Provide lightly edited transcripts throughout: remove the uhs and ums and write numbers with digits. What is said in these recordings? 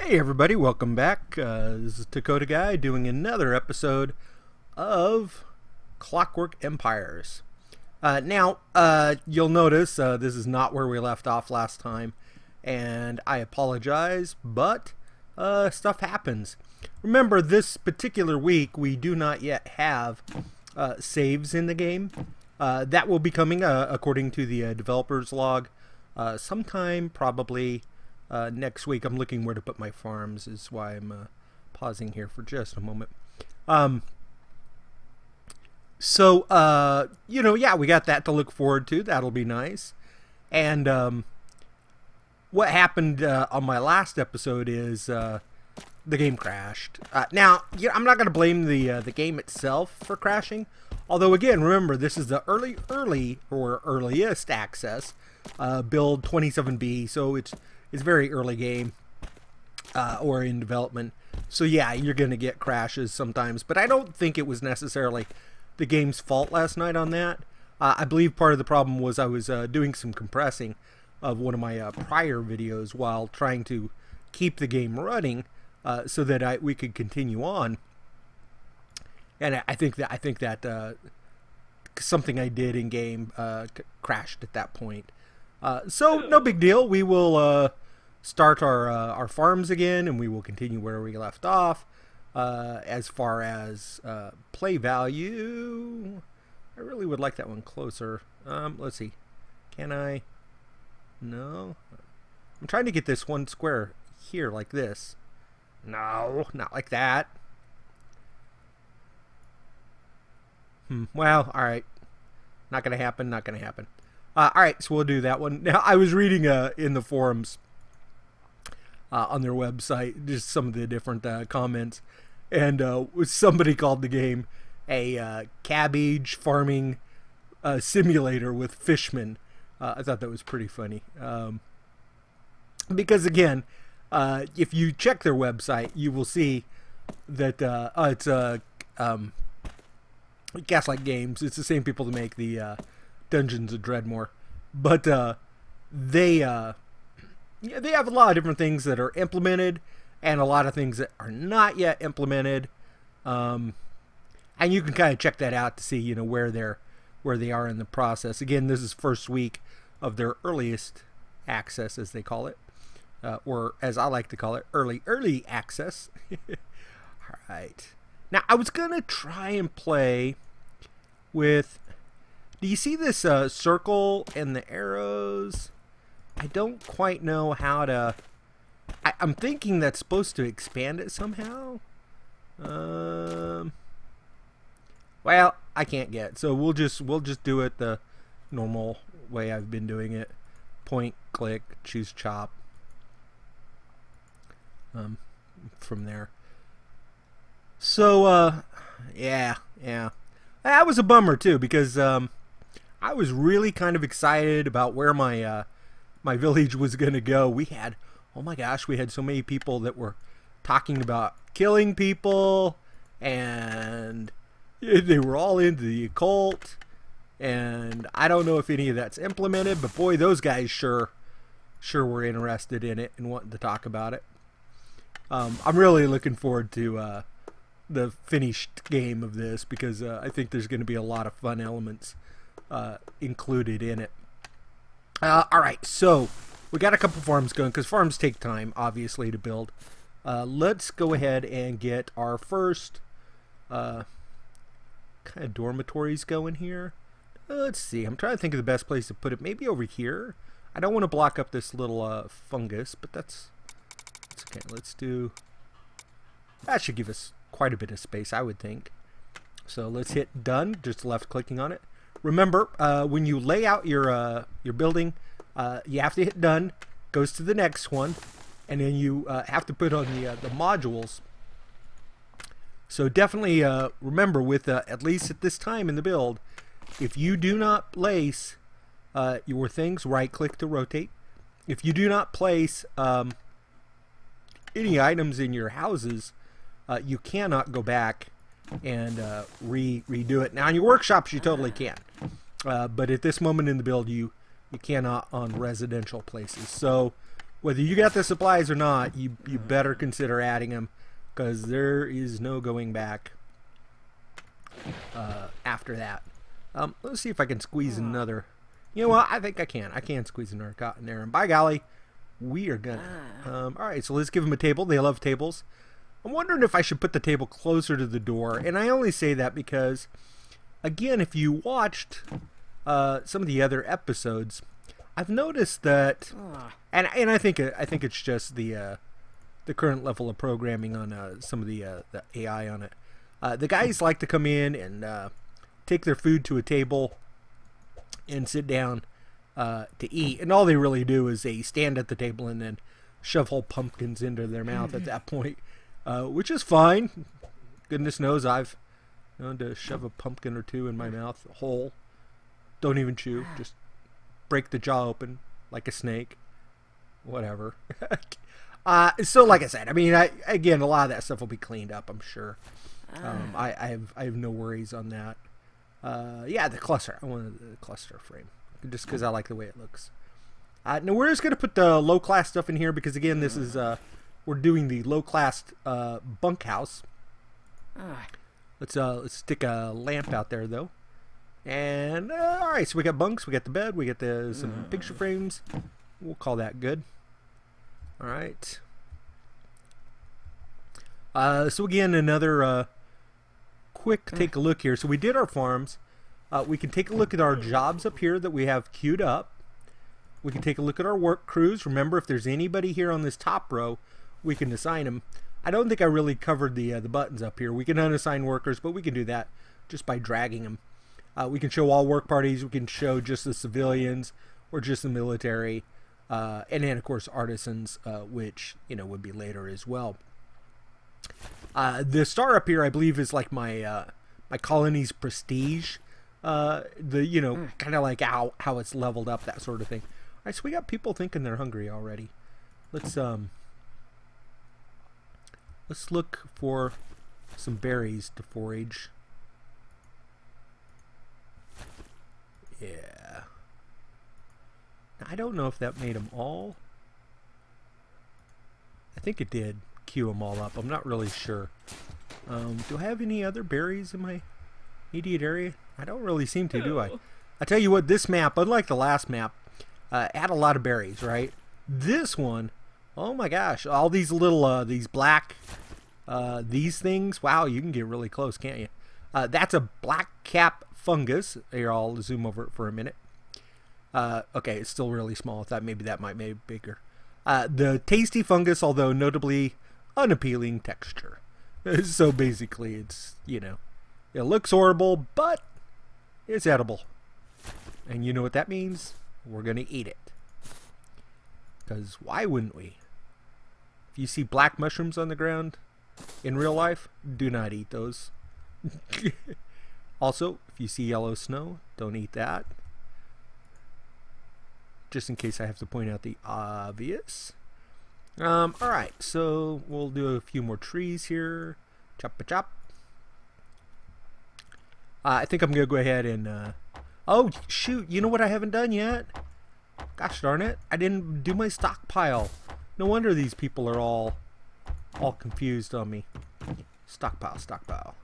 Hey everybody, welcome back. This is Dakota Guy doing another episode of Clockwork Empires. You'll notice this is not where we left off last time, and I apologize, but stuff happens. Remember, this particular week we do not yet have saves in the game. That will be coming, according to the developer's log, sometime probably next week. I'm looking where to put my farms, is why I'm pausing here for just a moment. Yeah, we got that to look forward to. That'll be nice. And what happened on my last episode is the game crashed. I'm not going to blame the game itself for crashing. Although, again, remember, this is the earliest access, build 27B, so it's very early game or in development. So yeah, you're going to get crashes sometimes. But I don't think it was necessarily the game's fault last night on that. I believe part of the problem was I was doing some compressing of one of my prior videos while trying to keep the game running so that we could continue on. And I think that something I did in game crashed at that point. So no big deal. We will start our farms again, and we will continue where we left off. As far as play value, I really would like that one closer. Let's see. Can I? No. I'm trying to get this one square here like this. No, not like that. Well, all right. Not going to happen, not going to happen. All right, so we'll do that one. Now, I was reading in the forums on their website just some of the different comments, and somebody called the game a cabbage farming simulator with fishmen. I thought that was pretty funny. Because, again, if you check their website, you will see that it's Gaslight Games. It's the same people that make the Dungeons of Dreadmore, but they have a lot of different things that are implemented and a lot of things that are not yet implemented, and you can kind of check that out to see where they are in the process. Again, this is first week of their earliest access, as they call it, or as I like to call it, early access. All right. Now, I was going to try and play with... Do you see this circle and the arrows? I don't quite know how to... I'm thinking that's supposed to expand it somehow. Well, I can't get. So we'll just do it the normal way I've been doing it. Point, click, choose chop. From there. So, yeah. That was a bummer, too, because I was really kind of excited about where my my village was going to go. We had, oh my gosh, we had so many people that were talking about killing people, and they were all into the occult, and I don't know if any of that's implemented, but boy, those guys sure were interested in it and wanting to talk about it. I'm really looking forward to the finished game of this, because I think there's going to be a lot of fun elements included in it. Alright, so we got a couple farms going, because farms take time, obviously, to build. Let's go ahead and get our first kind of dormitories going here. Let's see, I'm trying to think of the best place to put it. Maybe over here. I don't want to block up this little fungus, but that's okay. Let's do... That should give us quite a bit of space, I would think. So let's hit done, just left clicking on it. Remember, when you lay out your building, you have to hit done, goes to the next one, and then you have to put on the modules. So definitely remember, with at least at this time in the build, if you do not place your things, right click to rotate. If you do not place any items in your houses, you cannot go back and redo it. Now, in your workshops, you totally can. But at this moment in the build, you cannot on residential places. So whether you got the supplies or not, you better consider adding them, because there is no going back after that. Let's see if I can squeeze another. You know what? I think I can. I can squeeze another cot in there. And by golly, we are gonna. All right, so let's give them a table. They love tables. I'm wondering if I should put the table closer to the door. And I only say that because, again, if you watched some of the other episodes, I've noticed that, and I think it's just the current level of programming on some of the AI on it. The guys like to come in and take their food to a table and sit down to eat, and all they really do is they stand at the table and then shove whole pumpkins into their mouth at that point, which is fine. Goodness knows I've known to shove a pumpkin or two in my mouth whole. Don't even chew, just break the jaw open like a snake. Whatever. So like I said, I mean, again, a lot of that stuff will be cleaned up, I'm sure. I have no worries on that. Yeah, the cluster. I wanted the cluster frame just because I like the way it looks. Now we're just gonna put the low class stuff in here because again, this is we're doing the low class bunkhouse. Let's stick a lamp out there though. And all right, so we got bunks, we got the bed, we got some picture frames. We'll call that good. All right. So again, another quick take a look here. So we did our farms. We can take a look at our jobs up here that we have queued up. We can take a look at our work crews. Remember, if there's anybody here on this top row, we can assign them. I don't think I really covered the buttons up here. We can unassign workers, but we can do that just by dragging them. We can show all work parties. We can show just the civilians or just the military, and then of course artisans, which would be later as well. The star up here, I believe, is like my my colony's prestige. Kind of like how it's leveled up, that sort of thing. All right, so we got people thinking they're hungry already. Let's look for some berries to forage. Yeah. I don't know if that made them all. I think it did queue them all up. I'm not really sure. Do I have any other berries in my immediate area? I don't really seem to, do I? I tell you what, this map, unlike the last map, had a lot of berries, right? This one, oh my gosh, all these little, these black, these things, wow, you can get really close, can't you? That's a black cap fungus. Here, I'll zoom over it for a minute. Okay, it's still really small. I thought maybe that might make it bigger. The tasty fungus, although notably unappealing texture. So basically, it's, it looks horrible, but it's edible. And you know what that means? We're going to eat it. Because why wouldn't we? If you see black mushrooms on the ground in real life, do not eat those. Also, if you see yellow snow, don't eat that. Just in case I have to point out the obvious. Alright, so we'll do a few more trees here. Chop-a-chop. I think I'm going to go ahead and... oh, shoot, you know what I haven't done yet? Gosh darn it, I didn't do my stockpile. No wonder these people are all confused on me. Stockpile, stockpile.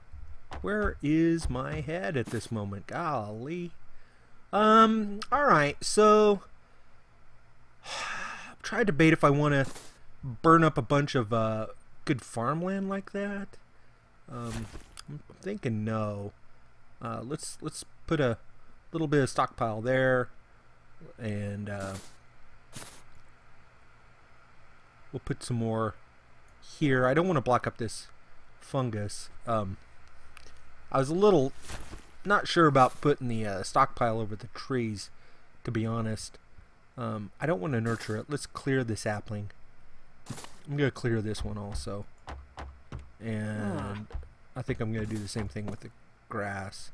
Where is my head at this moment? Golly. Alright, so... I'm trying to debate if I want to burn up a bunch of good farmland like that. I'm thinking no. Let's put a little bit of stockpile there, and we'll put some more here. I don't want to block up this fungus. I was a little not sure about putting the stockpile over the trees, to be honest. I don't want to nurture it. Let's clear this sapling. I'm going to clear this one also. And I think I'm going to do the same thing with the grass.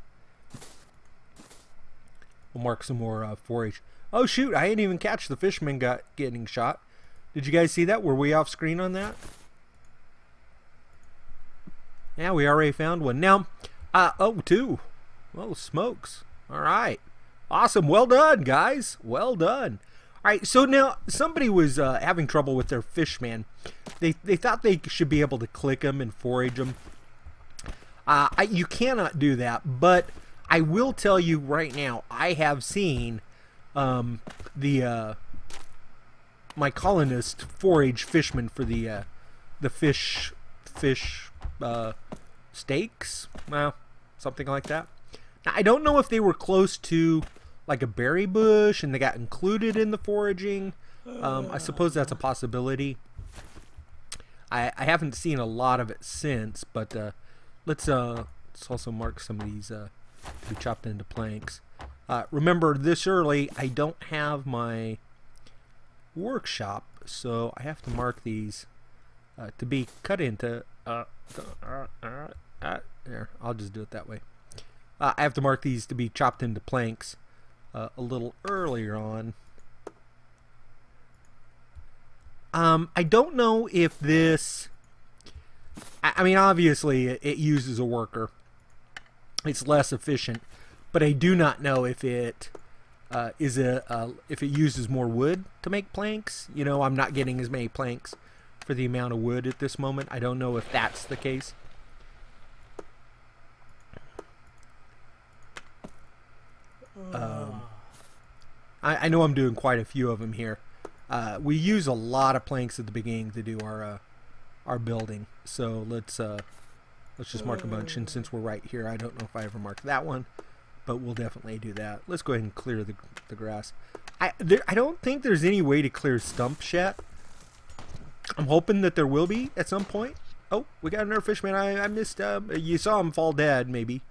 We'll mark some more forage. Oh shoot, I didn't even catch the fisherman getting shot. Did you guys see that? Were we off screen on that? Yeah, we already found one. Now, oh, two. Well, smokes. All right. Awesome. Well done, guys. Well done. All right, so now somebody was having trouble with their fish, man. They thought they should be able to click them and forage them. You cannot do that, but I will tell you right now, I have seen my colonist forage fishmen for the fish steaks, well, something like that. Now, I don't know if they were close to like a berry bush and they got included in the foraging. I suppose that's a possibility. I haven't seen a lot of it since, but let's also mark some of these to be chopped into planks. Remember, this early I don't have my workshop, so I have to mark these to be cut into there, I'll just do it that way. I have to mark these to be chopped into planks a little earlier on. I don't know if this, I mean, obviously it uses a worker. It's less efficient, but I do not know if it if it uses more wood to make planks. You know, I'm not getting as many planks for the amount of wood at this moment. I don't know if that's the case. I know I'm doing quite a few of them here. We use a lot of planks at the beginning to do our building, so let's just mark a bunch. And since we're right here, I don't know if I ever marked that one, but we'll definitely do that. Let's go ahead and clear the grass. I don't think there's any way to clear stumps yet. I'm hoping that there will be at some point. Oh, we got another fishman. I missed. You saw him fall dead, maybe.